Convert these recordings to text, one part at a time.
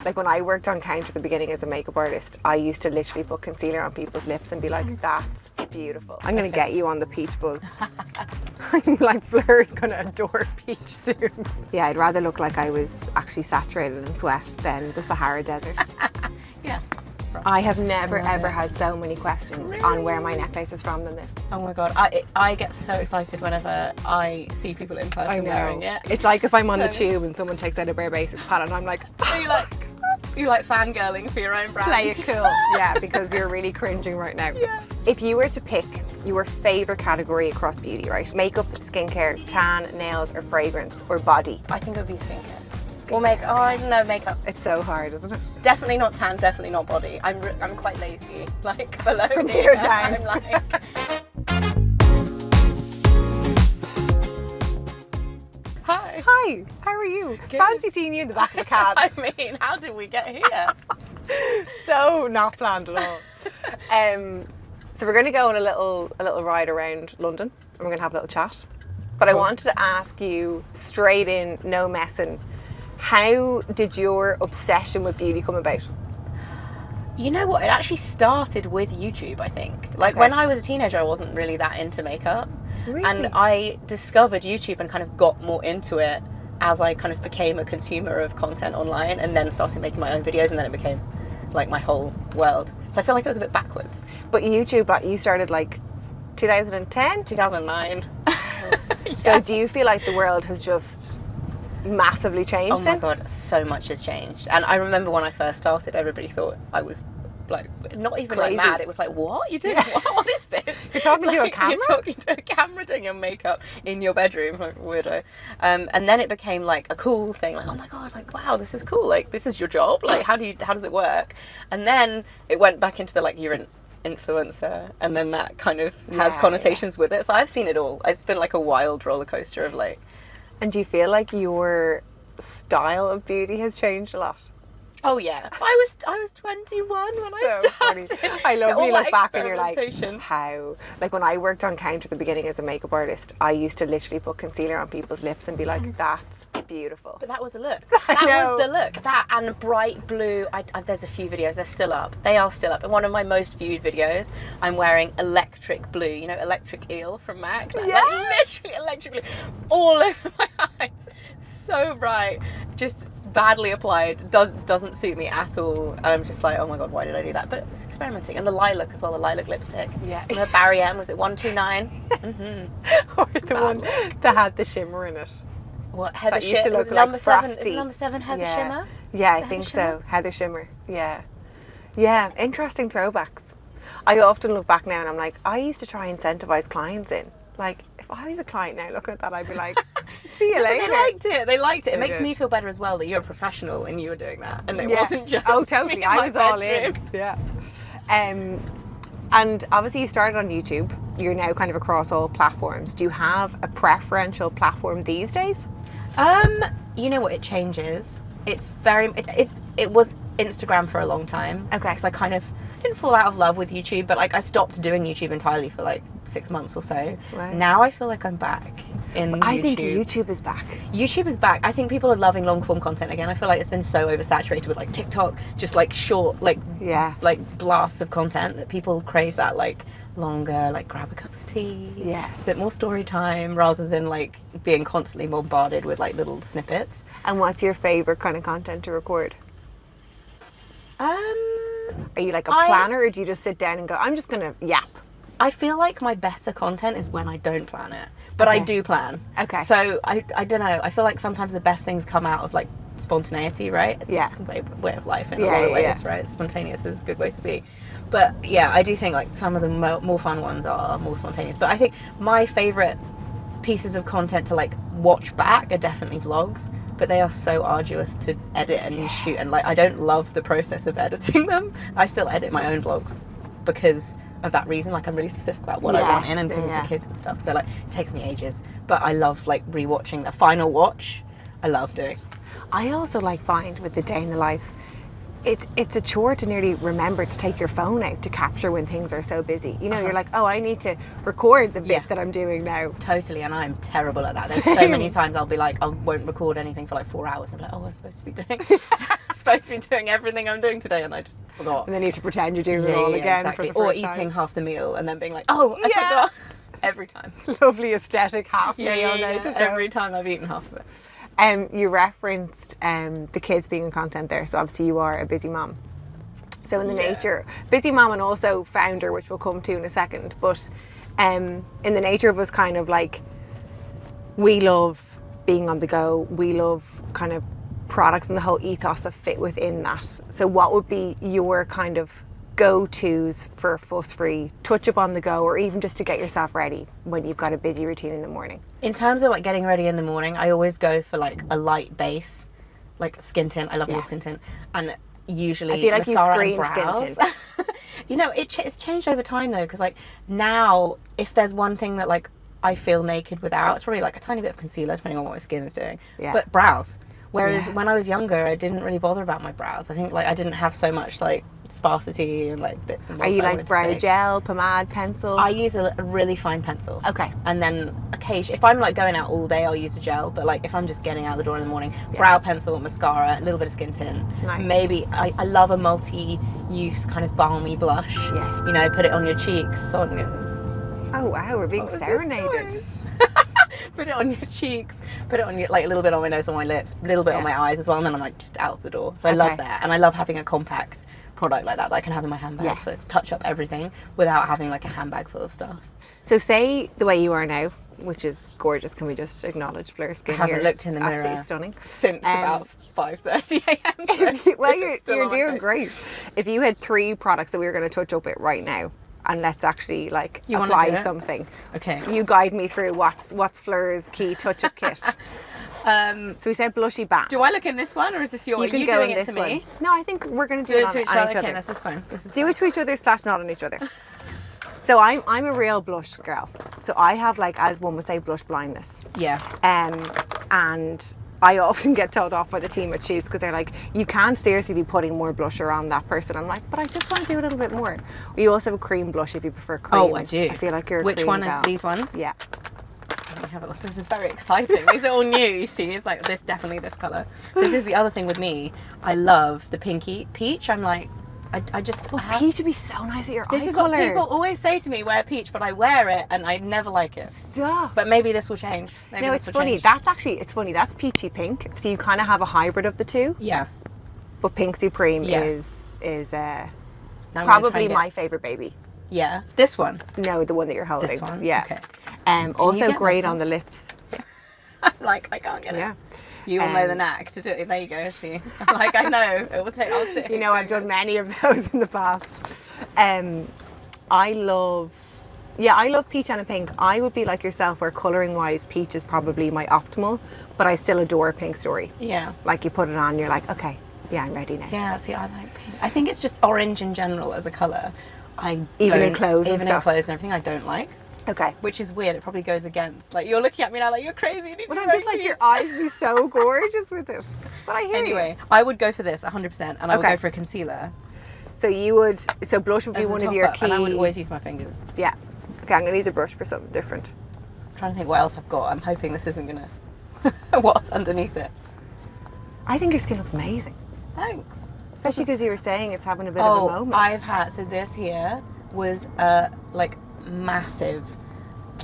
Like when I worked on counter at the beginning as a makeup artist, I used to literally put concealer on people's lips and be like, that's beautiful. I'm going to get you on the peach buzz. I'm like, Fleur's going to adore peach soon. Yeah, I'd rather look like I was actually saturated in sweat than the Sahara Desert. Yeah. I have never ever had so many questions on where my necklace is from than this. Oh my god, I get so excited whenever I see people in person wearing it. It's like if I'm on the tube and someone takes out a Bare Basics palette and I'm like, you like fangirling for your own brand. play it cool. Yeah, because you're really cringing right now. Yeah. If you were to pick your favourite category across beauty, right? Makeup, skincare, tan, nails, or fragrance, or body? I think it would be skincare. Or makeup. Oh, I don't know, makeup. It's so hard, isn't it? Definitely not tan, definitely not body. I'm quite lazy. Like below From here, here down. I'm like... Hi. Hi, how are you? Good. Fancy seeing you in the back of the cab. I mean, how did we get here? So not planned at all. So we're going to go on a little ride around London and we're going to have a little chat. But I wanted to ask you straight in, no messing, how did your obsession with beauty come about? You know what? It actually started with YouTube, I think. Like when I was a teenager, I wasn't really that into makeup. Really? And I discovered YouTube and kind of got more into it as I kind of became a consumer of content online and then started making my own videos, and then it became like my whole world. So I feel like it was a bit backwards. But YouTube, like, you started like 2010? 2009. So do you feel like the world has just massively changed Oh my since? god, so much has changed. And I remember when I first started, everybody thought I was like, not even Crazy. like mad. It was like, what? You're doing what is this? You're talking to a camera? You're talking to a camera doing your makeup in your bedroom, like weirdo. And then it became like a cool thing, like, oh my god, like, wow, this is cool. Like, this is your job. Like, how does it work? And then it went back into the like, you're an influencer, and then that kind of has connotations with it. So I've seen it all. It's been like a wild roller coaster of like. And do you feel like your style of beauty has changed a lot? Oh yeah, I was 21 when I started. Funny. I love So when you all look that back and you're like, experimentation. how? Like when I worked on counter at the beginning as a makeup artist, I used to literally put concealer on people's lips and be like, that's beautiful. But that was the look. That was the look. That and bright blue. There's a few videos. They're still up. They are still up. And one of my most viewed videos, I'm wearing electric blue. You know, electric eel from MAC. Like, literally electric blue, all over my eyes. So bright. Just badly applied. Doesn't suit me at all. And I'm just like, oh my god, why did I do that? But it's experimenting. And the lilac as well. The lilac lipstick. Yeah. And the Barry M, was it 129? Or the one that had the shimmer in it. What, Heather That used to Shimmer? look Was it like number 7? Is frosty. it number 7 Heather Shimmer? Yeah, Is I it think Heather so. Shimmer? Heather Shimmer. Yeah. Yeah, interesting throwbacks. I often look back now and I'm like, I used to try and incentivize clients in. Like, if I was a client now looking at that, I'd be like, see you later. They liked it. They liked it. It They makes did. me feel better as well that you're a professional and you were doing that, and it Yeah. wasn't just. Oh, me totally. in I my was all in. bedroom. Yeah. And obviously you started on YouTube. You're now kind of across all platforms. Do you have a preferential platform these days? You know what? It changes. It was Instagram for a long time. Okay. Because I kind of didn't fall out of love with YouTube, but like I stopped doing YouTube entirely for like 6 months or so. Right. Now I feel like I'm back in YouTube. I think YouTube is back. YouTube is back. I think people are loving long form content again. I feel like it's been so oversaturated with like TikTok, just like short, like blasts of content that people crave that like longer, like grab a cup of tea. Yeah. It's a bit more story time rather than like being constantly bombarded with like little snippets. And what's your favorite kind of content to record? Are you like a planner, or do you just sit down and go, I'm just gonna yap? I feel like my better content is when I don't plan it, but I do plan. Okay. So I don't know. I feel like sometimes the best things come out of like spontaneity, right? It's Yeah. the way of life in a lot of ways, right? Spontaneous is a good way to be. But yeah, I do think like some of the more fun ones are more spontaneous. But I think my favorite pieces of content to like watch back are definitely vlogs, but they are so arduous to edit and shoot, and like I don't love the process of editing them. I still edit my own vlogs because of that reason. Like I'm really specific about what I want in, and because of the kids and stuff, so like it takes me ages, but I love like rewatching the final watch. I love doing. I also like find with the day in the lives, it's a chore to nearly remember to take your phone out to capture when things are so busy. You know, you're like, oh, I need to record the bit that I'm doing now. Totally, and I'm terrible at that. There's so many times I'll be like, I won't record anything for like 4 hours, and I'm like, oh, I was supposed to be supposed to be doing everything I'm doing today, and I just forgot. And then you have to pretend you're doing it all again. Exactly. For the Or first eating time. half the meal and then being like, oh, I forgot. Every time. Lovely aesthetic half meal now to show. Every time I've eaten half of it. You referenced the kids being in content there, so obviously you are a busy mom. So in the nature, busy mom and also founder, which we'll come to in a second, but in the nature of us kind of like, we love being on the go, we love kind of products and the whole ethos that fit within that. So what would be your kind of go-tos for a fuss-free touch-up on the go, or even just to get yourself ready when you've got a busy routine in the morning? In terms of like getting ready in the morning, I always go for like a light base, like skin tint. I love your skin tint, and usually I feel like mascara you and scream brows. skin tint. You know, it's changed over time though, because like now, if there's one thing that like I feel naked without, it's probably like a tiny bit of concealer, depending on what my skin is doing. Yeah. But brows. Whereas when I was younger, I didn't really bother about my brows. I think like I didn't have so much like sparsity and like bits and bobs. Are you that I like wanted to brow fix. gel, pomade, pencil? I use a really fine pencil. Okay. And then occasionally, if I'm like going out all day, I'll use a gel. But like if I'm just getting out the door in the morning, brow pencil, mascara, a little bit of skin tint. Nice. Maybe I love a multi-use kind of balmy blush. Yes. You know, put it on your cheeks. On your, Oh wow, we're being serenaded. put it on your cheeks. Put it on your like a little bit on my nose, on my lips, a little bit on my eyes as well, and then I'm like just out the door. So I love that, and I love having a compact product like that I can have in my handbag. So to touch up everything without having like a handbag full of stuff. So say the way you are now, which is gorgeous. Can we just acknowledge Fleur's skin? I haven't here? looked in It's the mirror absolutely stunning. since about 5:30 a.m. So Well, if it's still you're on my doing face. great. If you had 3 products that we were going to touch up it right now, and let's actually like You wanna apply do it? something. Okay. You guide me through what's Fleur's key touch-up kit. So we said blushy back. Do I look in this one, or is this your? You Are can you go doing in it this to one. me? No, I think we're going to Do do it it to each on other. each Okay, other. this is fine. This is Do fine. it to each other / not on each other. So I'm a real blush girl. So I have like, as one would say, blush blindness. Yeah. And I often get told off by the team at Shoots because they're like, you can't seriously be putting more blusher on that person. I'm like, but I just want to do a little bit more. You also have a cream blush if you prefer cream. Oh, I do. I feel like you're a Which cream one gal. is these ones? Yeah. Let me have a look. This is very exciting. These are all new, you see. It's like this, definitely this colour. This is the other thing with me. I love the pinky peach. I'm like, I just... I have- Peach would be so nice at your This eye is colour. what people always say to me, wear peach, but I wear it and I never like it. Stop. But maybe this will change. Maybe No, this it's will funny. change. It's funny. That's peachy pink. So you kind of have a hybrid of the two. Yeah. But Pink Supreme Yeah. is Now I'm gonna try probably and get- my favourite baby. Yeah. This one. No, the one that you're holding. This one? Yeah. Okay. Also get great this on one? the lips. I'm like, I can't get it. Yeah. You will know the knack to do it. There you go. See, I'm like, I know. It will take. I'll sit. You know, I've done many of those in the past. I love peach and a pink. I would be like yourself, where colouring wise, peach is probably my optimal, but I still adore a pink story. Yeah. Like you put it on, you're like, okay, yeah, I'm ready now. Yeah. See, I like pink. I think it's just orange in general as a colour. Even in clothes and even in stuff. clothes and everything, I don't like. Okay. Which is weird. It probably goes against. Like you're looking at me now, like you're crazy. You need to But be I'm wearing just like, your peach. eyes be so gorgeous with it. But I hear Anyway, you. I would go for this 100%, and I would Okay. go for a concealer. So blush would be As a one of top your up, key. and I would always use my fingers. Yeah. Okay, I'm gonna use a brush for something different. I'm trying to think what else I've got. I'm hoping this isn't gonna. What's underneath it? I think your skin looks amazing. Thanks. Especially because you were saying it's having a bit of a moment. I've had, so this here was a like massive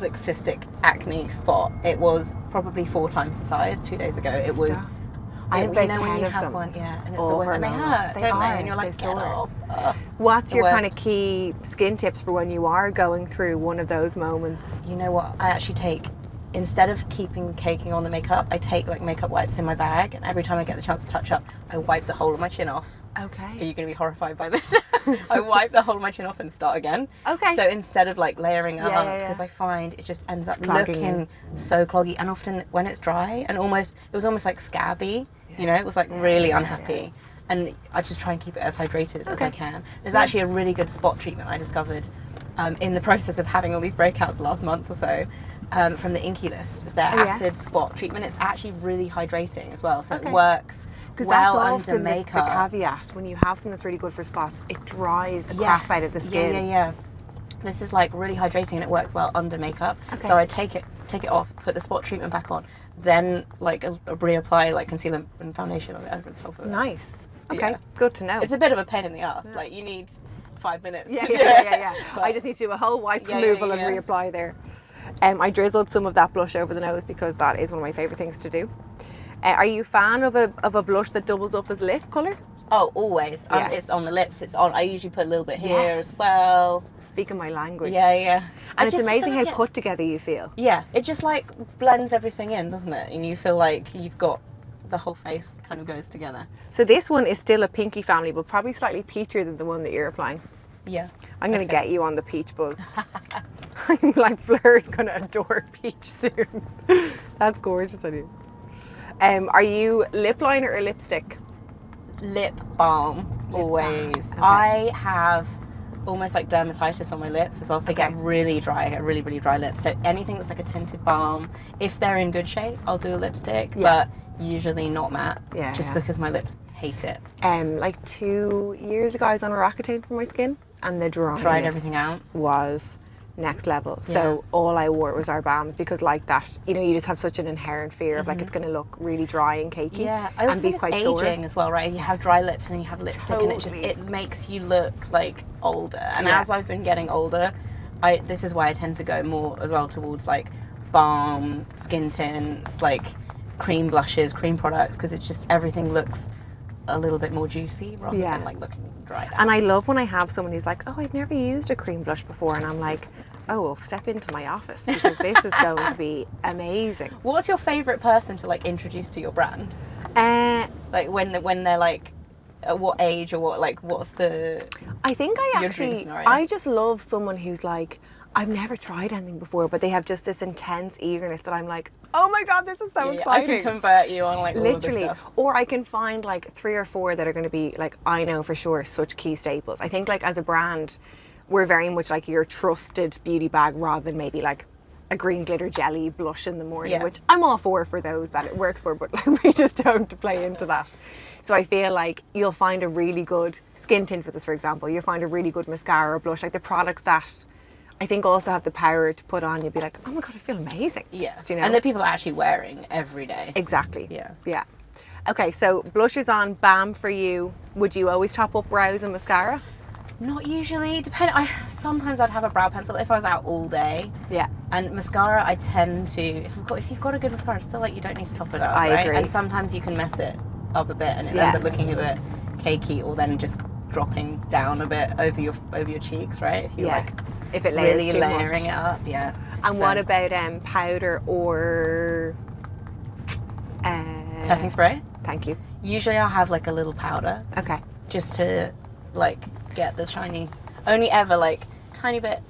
like cystic acne spot. It was probably 4 times the size 2 days ago. It was. Stop. I have you about know 10 when you of have them. one, yeah, and it's All the worst, and they hormonal. hurt, They don't they? are, And you're like, they get sore. off. Ugh. What's The your kind of worst. key skin tips for when you are going through one of those moments? You know what? I actually take, instead of caking on the makeup, I take like makeup wipes in my bag, and every time I get the chance to touch up, I wipe the whole of my chin off. Are Okay. you going to be horrified by this? I wipe the whole of my chin off and start again. Okay. So instead of like layering a Yeah, hump, yeah, yeah. because I find it just ends up clogging looking so cloggy, and often when it's dry and it was almost like scabby. You know, it was like really unhappy. And I just try and keep it as hydrated as I can. There's actually a really good spot treatment I discovered in the process of having all these breakouts the last month or so from the Inky List. It's their acid spot treatment. It's actually really hydrating as well, so it works Because well that's under often the makeup. caveat. When you have something that's really good for spots, it dries the crap out of the skin. Yeah. This is like really hydrating, and it worked well under makeup. Okay. So I take it off, put the spot treatment back on, then like reapply like concealer and foundation on it over the top of it. Nice. Okay, Yeah. good to know. It's a bit of a pain in the ass. Like, you need 5 minutes yeah, to do yeah. it. But I just need to do a whole wipe Yeah, removal yeah. and reapply there. I drizzled some of that blush over the nose because that is one of my favourite things to do. Are you a fan of a blush that doubles up as lip colour? Oh, always. Yeah. It's on the lips. It's on. I usually put a little bit here Yes. as well. Speaking my language. Yeah. And it's I amazing feel how like put together you feel. Yeah, it just like blends everything in, doesn't it? And you feel like you've got the whole face kind of goes together. So this one is still a pinky family, but probably slightly peachier than the one that you're applying. Yeah. I'm going to get you on the peach buzz. I'm like, Fleur's going to adore peach soon. That's gorgeous on you. Are you lip liner or lipstick? Lip balm, always. Okay. I have almost like dermatitis on my lips as well, so they Okay. get really dry. I get really, really dry lips. So anything that's like a tinted balm, if they're in good shape, I'll do a lipstick, Yeah. but usually not matte, Yeah, just yeah. because my lips hate it. Like 2 years ago, I was on Roaccutane for my skin, and the dryness Tried everything out. was next level. So all I wore was our balms because, like that, you know, you just have such an inherent fear of like it's going to look really dry and cakey. Yeah, I also and be think quite it's sore. aging as well, right? You have dry lips and then you have lipstick, and Totally. it makes you look like older. And Yeah. as I've been getting older, this is why I tend to go more as well towards like balm, skin tints, like cream blushes, cream products, because it's just everything looks a little bit more juicy rather Yeah. than like looking dried out. And I love when I have someone who's like, oh, I've never used a cream blush before, and I'm like, oh, well, step into my office because this is going to be amazing. What's your favorite person to like introduce to your brand? Uh, Like when they're like, at what age or what, like what's the... I think I Your dream actually, scenario. I just love someone who's like, I've never tried anything before, but they have just this intense eagerness that I'm like, oh my God, this is so Yeah, I exciting. can convert you on like all of this Literally. stuff. Or I can find like 3 or 4 that are going to be like, I know for sure, such key staples. I think like as a brand, we're very much like your trusted beauty bag rather than maybe like a green glitter jelly blush in the morning, Yeah. which I'm all for those that it works for, but like, we just don't play into that. So I feel like you'll find a really good skin tint with this, for example. You'll find a really good mascara or blush, like the products that I think also have the power to put on. You'll be like, oh my God, I feel amazing. Yeah. Do you know? And that people are actually wearing every day. Exactly. Yeah. Yeah. Okay, so blushes on, balm for you. Would you always top up brows and mascara? Not usually. Sometimes I'd have a brow pencil if I was out all day. Yeah. And mascara, I tend to, if you've got a good mascara, I feel like you don't need to top it up, I right? agree. And sometimes you can mess it up a bit and it Yeah. ends up looking a bit cakey, or then just dropping down a bit over your cheeks, right? If you like If it layers really too layering much. it up, yeah. And So, what about powder or setting spray? Thank you. Usually I'll have like a little powder Okay. just to like get the shiny, only ever like tiny bit.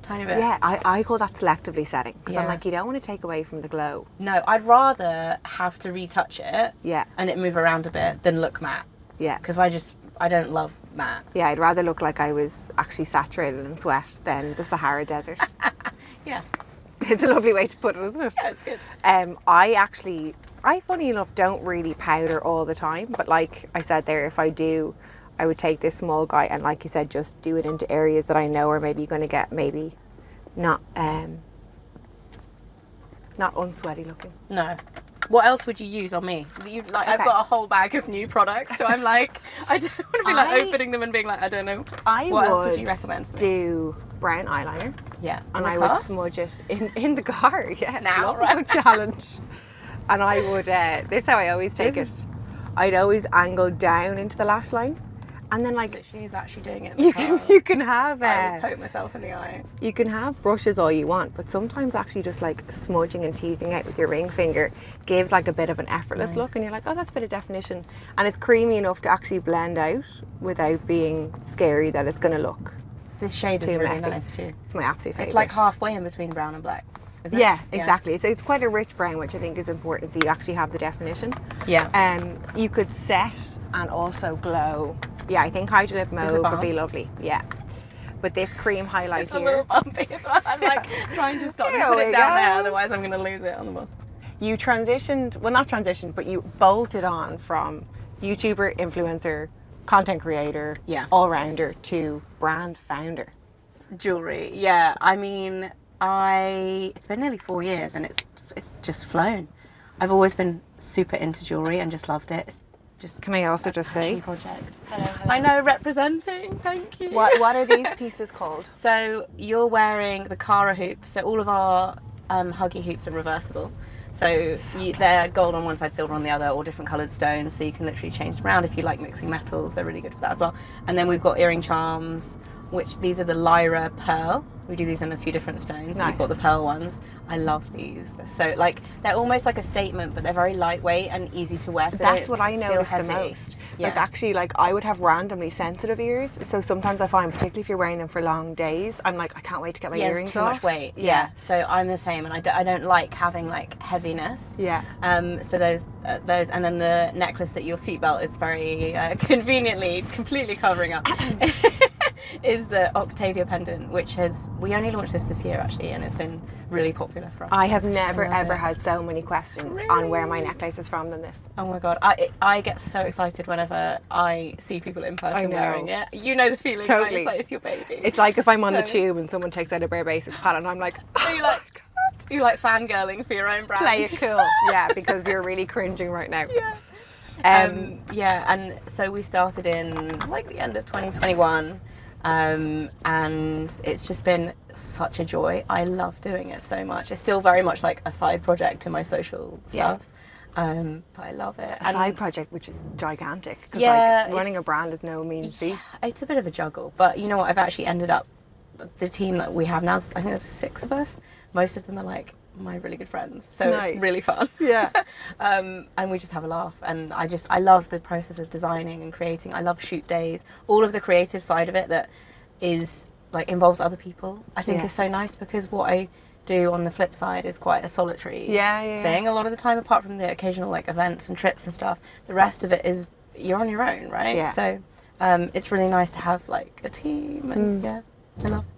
Yeah, I call that selectively setting because I'm Yeah. like, you don't want to take away from the glow. No, I'd rather have to retouch it Yeah. and it move around a bit than look matte, Yeah. because I don't love matte. Yeah, I'd rather look like I was actually saturated in sweat than the Sahara Desert. Yeah, It's a lovely way to put it, isn't it? yeah, it's good. I funny enough don't really powder all the time, but like I said there, if I do, I would take this small guy and, like you said, just do it into areas that I know are maybe going to get maybe not unsweaty looking. No. What else would you use on me? I've Okay. got a whole bag of new products, so I'm like, I don't want to be like I- opening them and being like, I don't know. I What else would you recommend for me? do brown eyeliner, Yeah. and In I the would car? smudge it in the car. Yeah, Now, love a right? good challenge. And I would. This is how I always take This it. I'd always angle down into the lash line, and then like She's actually doing it in the you car. can have I would poke myself in the eye. you can have brushes all you want, but sometimes actually just like smudging and teasing out with your ring finger gives like a bit of an effortless Nice. look, and you're like, oh, that's a bit of definition, and it's creamy enough to actually blend out without being scary that it's going to look. This shade is Too really messy. nice too. It's my absolute favorite. It's like halfway in between brown and black. Is it? Yeah, exactly. It's quite a rich brown, which I think is important, so you actually have the definition. Yeah. You could set and also glow. Yeah, I think Hydro Lip Is this a Mauve would balm? be lovely. Yeah. But this cream highlight It's a here. little bumpy as well. I'm like trying to stop and There put we it down there, go. otherwise I'm going to lose it on the bus. You transitioned, well, not transitioned, but you bolted on from YouTuber, influencer, content creator, Yeah. all-rounder to brand founder. Jewelry, yeah. I mean, it's been nearly 4 years and it's just flown. I've always been super into jewelry and just loved it. just Can I also just say, project. I know, representing. Thank you. what are these pieces called? So you're wearing the Cara hoop. So all of our huggy hoops are reversible. So they're gold on one side, silver on the other, or different coloured stones. So you can literally change them around if you like mixing metals. They're really good for that as well. And then we've got earring charms, which these are the Lyra pearl. We do these in a few different stones. Nice. We've got the pearl ones. I love these. They're so like they're almost like a statement, but they're very lightweight and easy to wear. So That's what I feel notice the heavy. most. Yeah. Like actually, like I would have randomly sensitive ears, so sometimes I find, particularly if you're wearing them for long days, I'm like, I can't wait to get my Yeah, earrings it's too off. much weight. Yeah. So I'm the same, and I don't like having like heaviness. Yeah. So those, and then the necklace that your seatbelt is very conveniently completely covering up. Is the Octavia pendant, which we only launched this year actually, and it's been really popular for us. I have never ever it. had so many questions Really? on where my necklace is from than this. Oh my god, I get so excited whenever I see people in person know. wearing it. You know the feeling, Totally. right? It's like it's your baby. It's like if I'm on the So- tube and someone takes out a Bare Basics palette and I'm like, So you like fangirling for your own brand. play it cool. Yeah, because you're really cringing right now. Yeah. Yeah, and so we started in like the end of 2021, and it's just been such a joy. I love doing it so much. It's still very much like a side project to my social stuff, but I love it. A side project which is gigantic, because Yeah, like running a it's- brand is no mean feat. Yeah, it's a bit of a juggle, but you know what? I've actually ended up, the team that we have now, I think there's 6 of us. Most of them are like my really good friends, so Nice. it's really fun. Yeah. And we just have a laugh, and I love the process of designing and creating. I love shoot days, all of the creative side of it that is like involves other people. I think Yeah. is so nice, because what I do on the flip side is quite a solitary Yeah. thing a lot of the time, apart from the occasional like events and trips and stuff. The rest of it is you're on your own, right? Yeah. So it's really nice to have like a team, and yeah, I love it.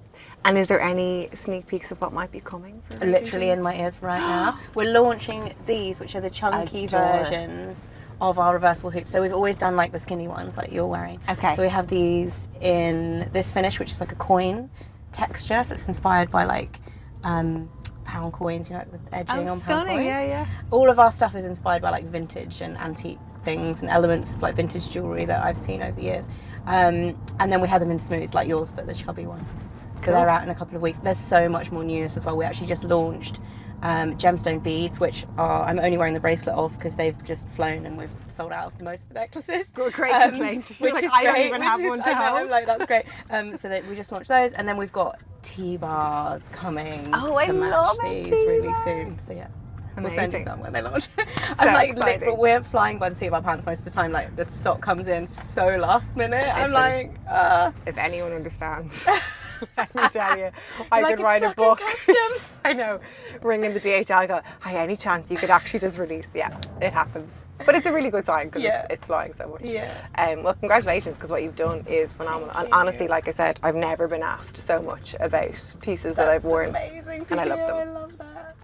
And is there any sneak peeks of what might be coming? For Literally in my ears right now. We're launching these, which are the chunky Adore. versions of our reversible hoops. So we've always done like the skinny ones like you're wearing. Okay. So we have these in this finish, which is like a coin texture. So it's inspired by like pound coins, you know, with edging on pound coins. Yeah. All of our stuff is inspired by like vintage and antique things and elements of like vintage jewellery that I've seen over the years. And then we have them in smooth like yours, but the chubby ones. So Cool. they're out in a couple of weeks. There's so much more newness as well. We actually just launched gemstone beads, which are I'm only wearing the bracelet of because they've just flown and we've sold out of most of the necklaces. Great complaint. You're Which like, is I don't great, even which have is- one I to know, hold. I'm like, that's great. So that we just launched those, and then we've got T-bars coming Oh, I to match love a these really T-bar. soon. So yeah. We'll send you Amazing. some when they launch. I'm like, exciting. but we're flying by the seat of our pants most of the time. Like the stock comes in so last minute. I'm Listen. like, If anyone understands, let me tell you, I like could it's write a stuck in book. customs. I know. Ringing the DHL, I go, hi, any chance you could actually just release? Yeah, it happens. But it's a really good sign because Yeah. it's flying so much. Yeah. Well, congratulations, because what you've done is phenomenal. And honestly, like I said, I've never been asked so much about pieces that I've That's worn. amazing to and I love hear. them. I love that.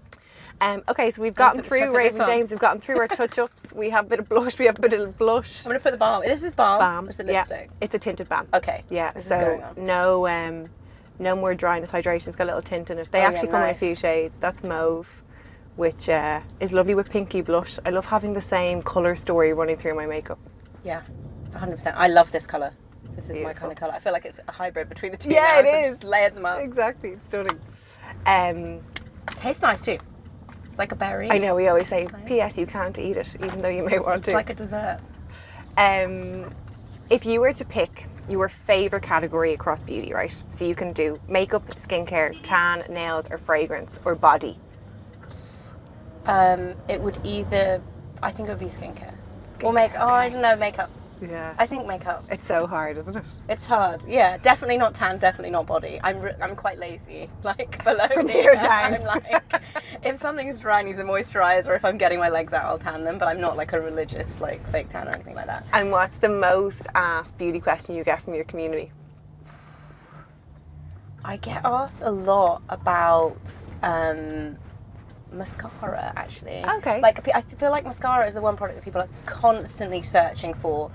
Okay, so we've gotten Should I through put this Raven on? James, we've gotten through our touch-ups, we have a bit of blush, we have a bit of blush. I'm gonna put the balm. This is balm. Balm. Or is it Yeah, lipstick? it's a tinted balm. Okay. Yeah, This is so going on. no more dryness, hydration. It's got a little tint in it. They Oh, yeah, actually come in a nice. few shades. That's mauve, which is lovely with pinky blush. I love having the same colour story running through my makeup. Yeah, 100%. I love this colour. This is my Beautiful. kind of colour. I feel like it's a hybrid between the two. Yeah, now, it so I've is. just layered them up. Exactly, it's stunning. Tastes nice too. It's like a berry. I know we always say, It's nice. P.S. you can't eat it, even though you may want It's to. like a dessert. If you were to pick your favourite category across beauty, right? So you can do makeup, skincare, tan, nails, or fragrance, or body. It would either, I think it would be skincare. Or makeup. Oh, I don't know, makeup. Yeah. I think makeup. It's so hard, isn't it? It's hard. Yeah, definitely not tan, definitely not body. I'm quite lazy. Like below From here, here down. I'm like, if something's dry and needs a moisturizer, or if I'm getting my legs out, I'll tan them. But I'm not like a religious like fake tan or anything like that. And what's the most asked beauty question you get from your community? I get asked a lot about mascara, actually. Okay. Like I feel like mascara is the one product that people are constantly searching for,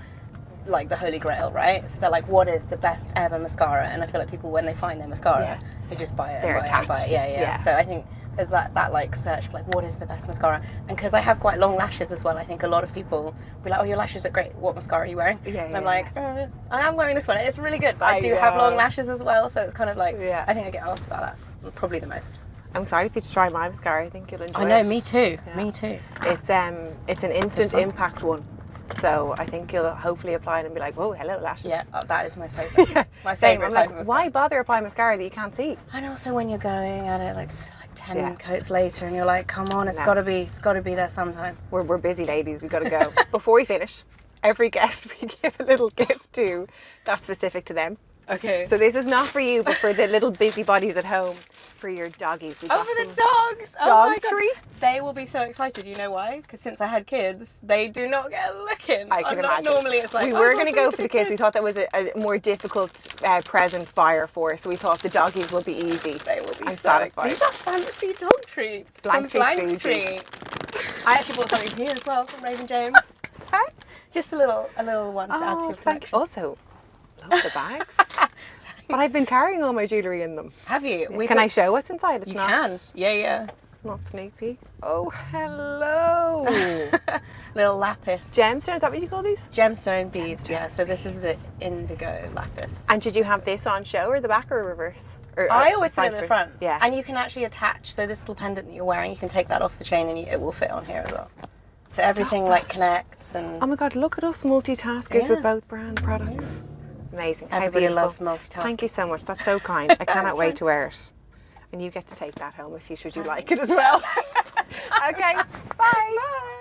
like the holy grail, right? So they're like, what is the best ever mascara? And I feel like people, when they find their mascara, Yeah. they just buy it. They're and buy it and buy it. attached. Yeah. Yeah. So I think is that like search for like what is the best mascara, and because I have quite long lashes as well, I think a lot of people be like, oh, your lashes look great, what mascara are you wearing? And I'm like, I am wearing this one, it's really good, but I do have long lashes as well, so it's kind of like, I think I get asked about that probably the most. I'm excited for you to try my mascara. I think you'll enjoy it. I know, me too. Me too. It's an instant impact one. So I think you'll hopefully apply it and be like, whoa, hello lashes. Yeah, that is my favourite. It's my favourite type of mascara. Why bother applying mascara that you can't see? And also when you're going at it like 10 coats later and you're like, come on, it's got to be there sometime. We're busy ladies, we've got to go. Before we finish, every guest we give a little gift to that's specific to them. Okay. So this is not for you, but for the little busybodies at home, for your doggies. For the dogs! Dog treats. They will be so excited. You know why? Because since I had kids, they do not get a look in. I can imagine. Normally it's like, we were going to go for the kids. We thought that was a more difficult present buyer for us. So we thought the doggies will be easy. They will be I'm so satisfied. These are fancy dog treats. Blank from Street. Blank Street. I actually bought something here as well from Raven James. Just a little one to add to your collection. Also, love the bags. But I've been carrying all my jewellery in them. Have you? Can I show what's inside? It's you can. Yeah. Not sneak peek. Oh, hello. Little lapis. Gemstone, is that what you call these? Gemstone beads, yeah. So this is the indigo lapis. And did you have this on show or the back or reverse? Or, I always put it in the front. Yeah. And you can actually attach, so this little pendant that you're wearing, you can take that off the chain and it will fit on here as well. So everything like connects and... Oh my God, look at us multitaskers with both brand products. Yeah. Amazing. Everybody loves multitasking. Thank you so much. That's so kind. I cannot wait to wear it. And you get to take that home if you should you like it as well. Okay. Bye. Bye.